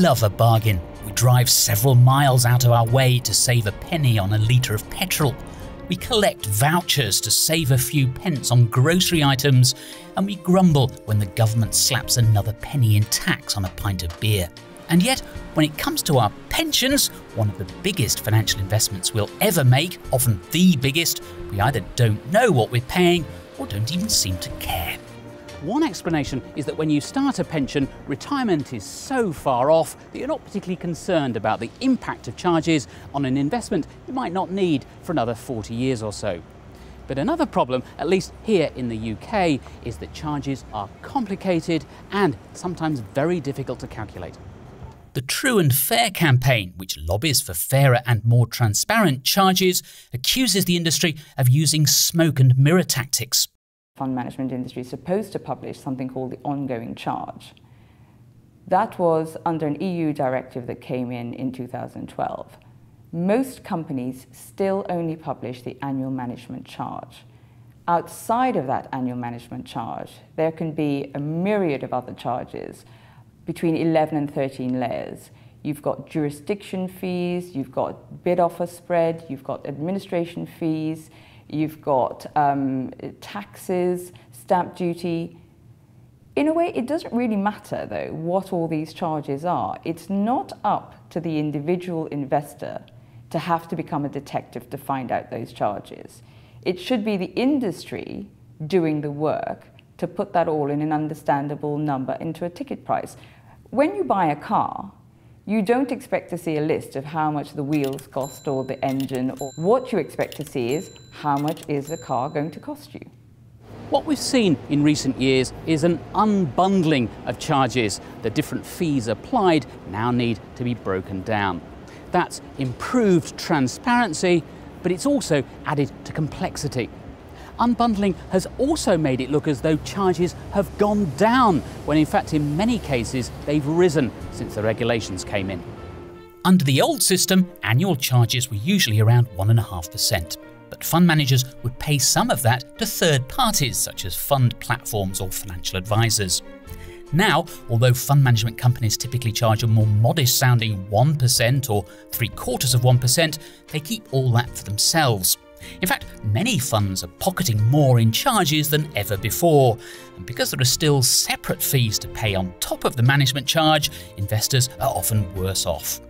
love a bargain. We drive several miles out of our way to save a penny on a litre of petrol. We collect vouchers to save a few pence on grocery items, and we grumble when the government slaps another penny in tax on a pint of beer. And yet, when it comes to our pensions, one of the biggest financial investments we'll ever make, often the biggest, we either don't know what we're paying or don't even seem to care. One explanation is that when you start a pension, retirement is so far off that you're not particularly concerned about the impact of charges on an investment you might not need for another 40 years or so. But another problem, at least here in the UK, is that charges are complicated and sometimes very difficult to calculate. The True and Fair campaign, which lobbies for fairer and more transparent charges, accuses the industry of using smoke and mirror tactics. Fund management industry is supposed to publish something called the ongoing charge. That was under an EU directive that came in 2012. Most companies still only publish the annual management charge. Outside of that annual management charge, there can be a myriad of other charges, between 11 and 13 layers. You've got jurisdiction fees, you've got bid offer spread, you've got administration fees, you've got taxes, stamp duty. In a way, it doesn't really matter, though, what all these charges are. It's not up to the individual investor to have to become a detective to find out those charges. It should be the industry doing the work to put that all in an understandable number into a ticket price. When you buy a car, you don't expect to see a list of how much the wheels cost or the engine. Or what you expect to see is how much is the car going to cost you. What we've seen in recent years is an unbundling of charges. The different fees applied now need to be broken down. That's improved transparency, but it's also added to complexity. Unbundling has also made it look as though charges have gone down, when in fact in many cases they've risen since the regulations came in. Under the old system, annual charges were usually around 1.5%, but fund managers would pay some of that to third parties such as fund platforms or financial advisors. Now, although fund management companies typically charge a more modest sounding 1% or 0.75%, they keep all that for themselves. In fact, many funds are pocketing more in charges than ever before, and because there are still separate fees to pay on top of the management charge, investors are often worse off.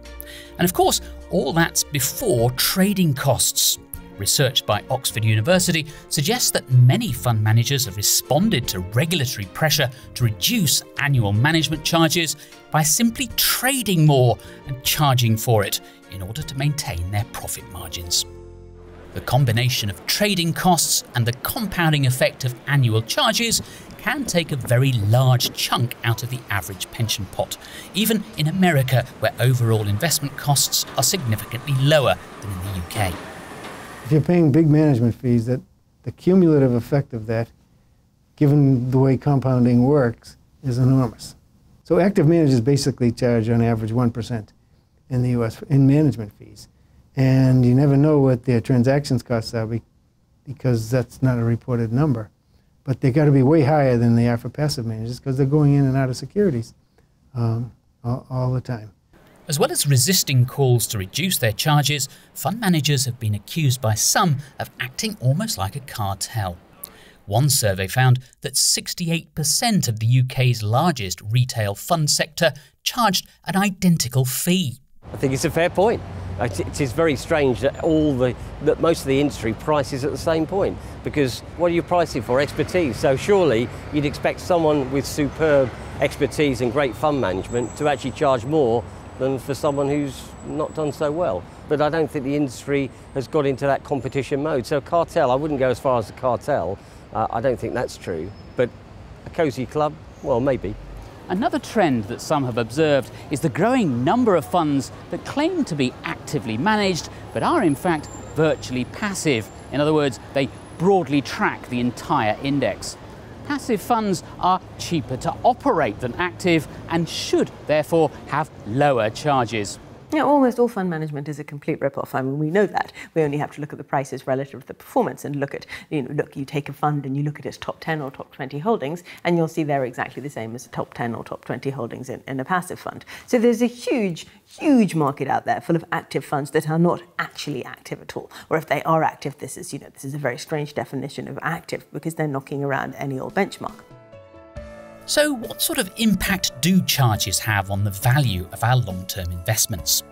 And of course, all that's before trading costs. Research by Oxford University suggests that many fund managers have responded to regulatory pressure to reduce annual management charges by simply trading more and charging for it in order to maintain their profit margins. The combination of trading costs and the compounding effect of annual charges can take a very large chunk out of the average pension pot, even in America, where overall investment costs are significantly lower than in the UK. If you're paying big management fees, that the cumulative effect of that, given the way compounding works, is enormous. So active managers basically charge on average 1% in the US in management fees. And you never know what their transactions costs are because that's not a reported number. But they've got to be way higher than they are for passive managers because they're going in and out of securities all the time. As well as resisting calls to reduce their charges, fund managers have been accused by some of acting almost like a cartel. One survey found that 68% of the UK's largest retail fund sector charged an identical fee. I think it's a fair point. It is very strange that most of the industry prices at the same point, because what are you pricing for? Expertise. So surely you'd expect someone with superb expertise and great fund management to actually charge more than for someone who's not done so well. But I don't think the industry has got into that competition mode. So cartel, I wouldn't go as far as a cartel. I don't think that's true. But a cosy club, well, maybe. Another trend that some have observed is the growing number of funds that claim to be actively managed but are in fact virtually passive. In other words, they broadly track the entire index. Passive funds are cheaper to operate than active and should therefore have lower charges. Yeah, almost all fund management is a complete rip-off. I mean, we know that. We only have to look at the prices relative to the performance and look at, you take a fund and you look at its top 10 or top 20 holdings, and you'll see they're exactly the same as the top 10 or top 20 holdings in a passive fund. So there's a huge, huge market out there full of active funds that are not actually active at all. Or if they are active, this is a very strange definition of active because they're knocking around any old benchmark. So what sort of impact do charges have on the value of our long-term investments?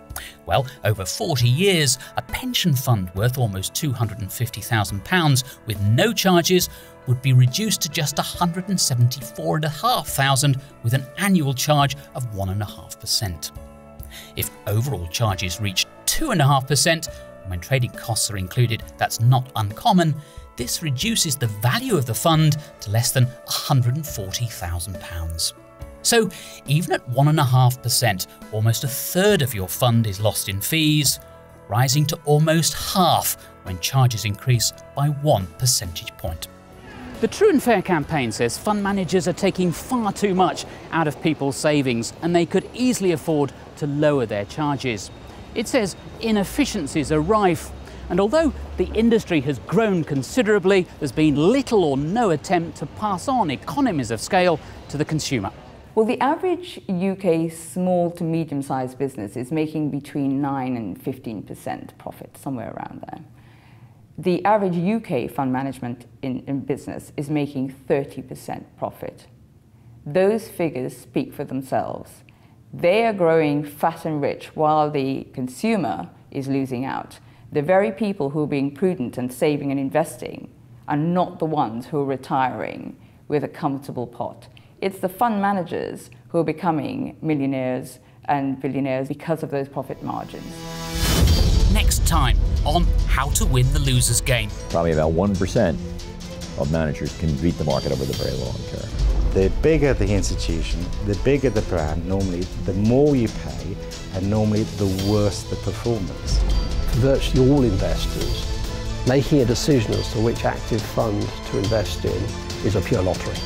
Well, over 40 years, a pension fund worth almost £250,000 with no charges would be reduced to just £174,500 with an annual charge of 1.5%. If overall charges reach 2.5%, when trading costs are included, that's not uncommon, this reduces the value of the fund to less than £140,000. So even at 1.5%, almost a third of your fund is lost in fees, rising to almost half when charges increase by 1 percentage point. The True and Fair campaign says fund managers are taking far too much out of people's savings and they could easily afford to lower their charges. It says inefficiencies are rife, and although the industry has grown considerably, there's been little or no attempt to pass on economies of scale to the consumer. Well, the average UK small to medium-sized business is making between 9 and 15% profit, somewhere around there. The average UK fund management in business is making 30% profit. Those figures speak for themselves. They are growing fat and rich while the consumer is losing out. The very people who are being prudent and saving and investing are not the ones who are retiring with a comfortable pot. It's the fund managers who are becoming millionaires and billionaires because of those profit margins. Next time on How to Win the Loser's Game. Probably about 1% of managers can beat the market over the very long term. The bigger the institution, the bigger the brand, normally the more you pay, and normally the worse the performance. Virtually all investors, making a decision as to which active fund to invest in is a pure lottery.